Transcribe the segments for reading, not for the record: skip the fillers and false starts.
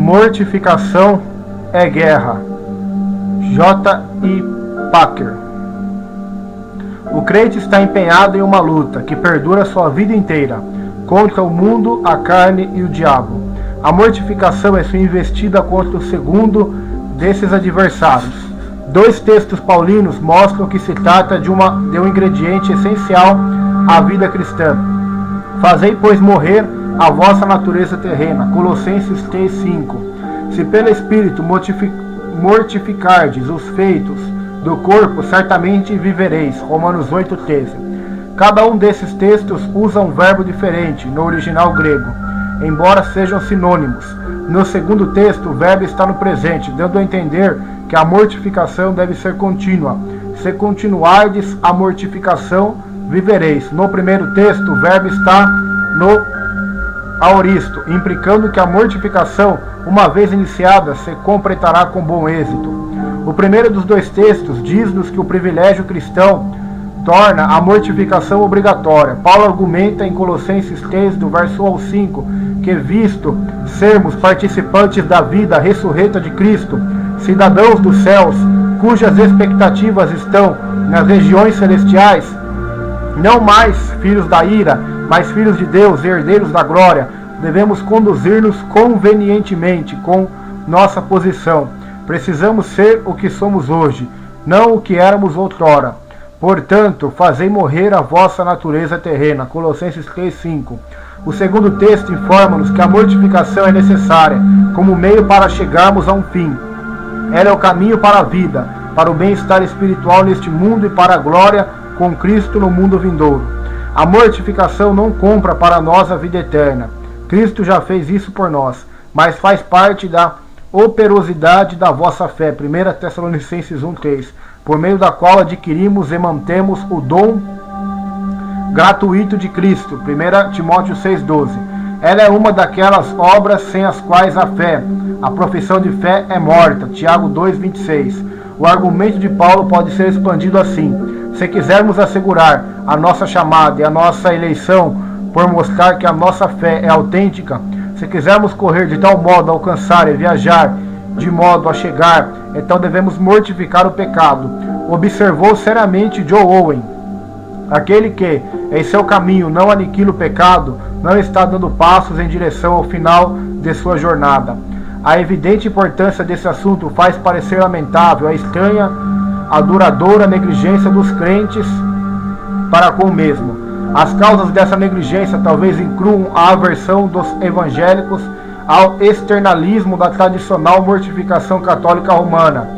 Mortificação é guerra. J.I. Packer. O crente está empenhado em uma luta que perdura sua vida inteira contra o mundo, a carne e o diabo. A mortificação é sua investida contra o segundo desses adversários. Dois textos paulinos mostram que se trata de um ingrediente essencial à vida cristã. Fazei, pois, morrer a vossa natureza terrena. Colossenses 3:5. Se pelo Espírito mortificardes os feitos do corpo, certamente vivereis. Romanos 8:13. Cada um desses textos usa um verbo diferente no original grego, embora sejam sinônimos. No segundo texto, o verbo está no presente, dando a entender que a mortificação deve ser contínua. Se continuardes a mortificação, vivereis. No primeiro texto, o verbo está no aoristo, implicando que a mortificação, uma vez iniciada, se completará com bom êxito. O primeiro dos dois textos diz-nos que o privilégio cristão torna a mortificação obrigatória. Paulo argumenta em Colossenses 3, do verso 1 ao 5, que visto sermos participantes da vida ressurreta de Cristo, cidadãos dos céus, cujas expectativas estão nas regiões celestiais, não mais filhos da ira, mas filhos de Deus e herdeiros da glória, devemos conduzir-nos convenientemente com nossa posição. Precisamos ser o que somos hoje, não o que éramos outrora. Portanto, fazei morrer a vossa natureza terrena. Colossenses 3:5. O segundo texto informa-nos que a mortificação é necessária como meio para chegarmos a um fim. Ela é o caminho para a vida, para o bem-estar espiritual neste mundo e para a glória com Cristo no mundo vindouro. A mortificação não compra para nós a vida eterna. Cristo já fez isso por nós, mas faz parte da operosidade da vossa fé. 1 Tessalonicenses 1:3, por meio da qual adquirimos e mantemos o dom gratuito de Cristo. 1 Timóteo 6:12. Ela é uma daquelas obras sem as quais a fé, a profissão de fé, é morta. Tiago 2:26. O argumento de Paulo pode ser expandido assim: se quisermos assegurar a nossa chamada e a nossa eleição por mostrar que a nossa fé é autêntica, se quisermos correr de tal modo a alcançar e viajar de modo a chegar, então devemos mortificar o pecado. Observou seriamente Joe Owen: aquele que, em seu caminho, não aniquila o pecado, não está dando passos em direção ao final de sua jornada. A evidente importância desse assunto faz parecer lamentável a estranha, a duradoura negligência dos crentes para com o mesmo. As causas dessa negligência talvez incluam a aversão dos evangélicos ao externalismo da tradicional mortificação católica romana,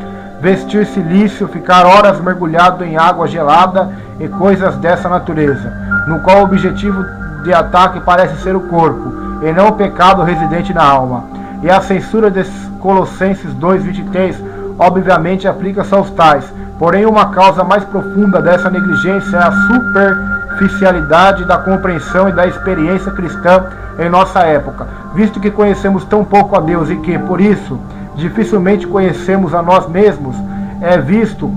vestir cilício, ficar horas mergulhado em água gelada e coisas dessa natureza, no qual o objetivo de ataque parece ser o corpo, e não o pecado residente na alma. E a censura de Colossenses 2:23 obviamente aplica-se aos tais, porém uma causa mais profunda dessa negligência é a superficialidade da compreensão e da experiência cristã em nossa época, visto que conhecemos tão pouco a Deus e que, por isso, dificilmente conhecemos a nós mesmos. É visto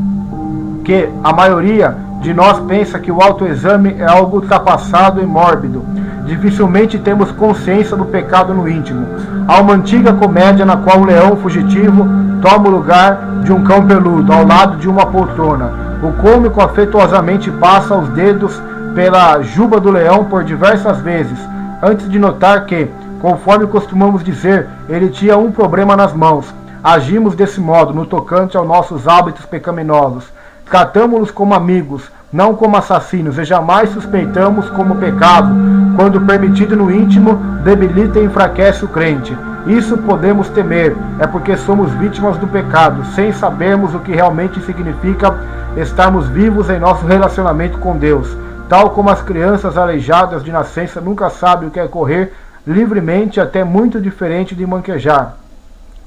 que a maioria de nós pensa que o autoexame é algo ultrapassado e mórbido. Dificilmente temos consciência do pecado no íntimo. Há uma antiga comédia na qual o leão fugitivo toma o lugar de um cão peludo ao lado de uma poltrona. O cômico afetuosamente passa os dedos pela juba do leão por diversas vezes, antes de notar que, conforme costumamos dizer, ele tinha um problema nas mãos. Agimos desse modo no tocante aos nossos hábitos pecaminosos. Tratamos-los como amigos, não como assassinos, e jamais suspeitamos como pecado, quando permitido no íntimo, debilita e enfraquece o crente. Isso podemos temer, é porque somos vítimas do pecado, sem sabermos o que realmente significa estarmos vivos em nosso relacionamento com Deus. Tal como as crianças aleijadas de nascença nunca sabem o que é correr livremente, até muito diferente de manquejar.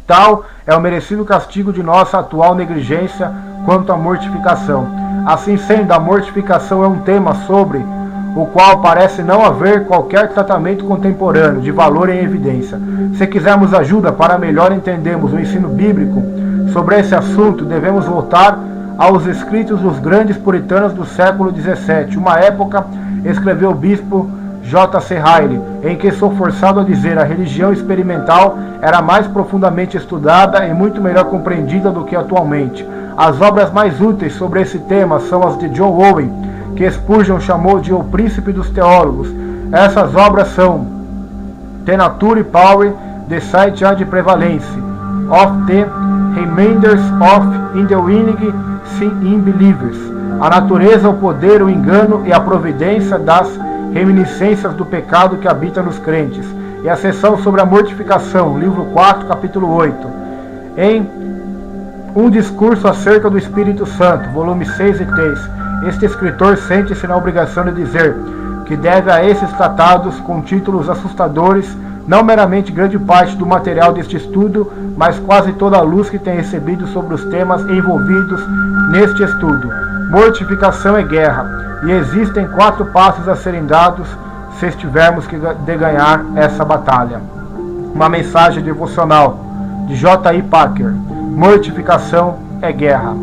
Tal é o merecido castigo de nossa atual negligência quanto à mortificação. Assim sendo, a mortificação é um tema sobre o qual parece não haver qualquer tratamento contemporâneo de valor em evidência. Se quisermos ajuda para melhor entendermos o ensino bíblico sobre esse assunto, devemos voltar aos escritos dos grandes puritanos do século XVII. Uma época, escreveu o bispo J.C. Ryle, em que sou forçado a dizer a religião experimental era mais profundamente estudada e muito melhor compreendida do que atualmente. As obras mais úteis sobre esse tema são as de John Owen, que Spurgeon chamou de o príncipe dos teólogos. Essas obras são The Nature Power, The Sight and Prevalence of the Remainders of Indwelling in Believers, A Natureza, o Poder, o Engano e a Providência das Reminiscências do Pecado que Habita nos Crentes, e a seção sobre a mortificação, livro 4, capítulo 8, em Um Discurso acerca do Espírito Santo, volume 6 e 3. Este escritor sente-se na obrigação de dizer que deve a esses tratados com títulos assustadores não meramente grande parte do material deste estudo, mas quase toda a luz que tem recebido sobre os temas envolvidos neste estudo. Mortificação é guerra, e existem 4 passos a serem dados se estivermos que de ganhar essa batalha. Uma mensagem devocional de J.I. Packer. Mortificação é guerra.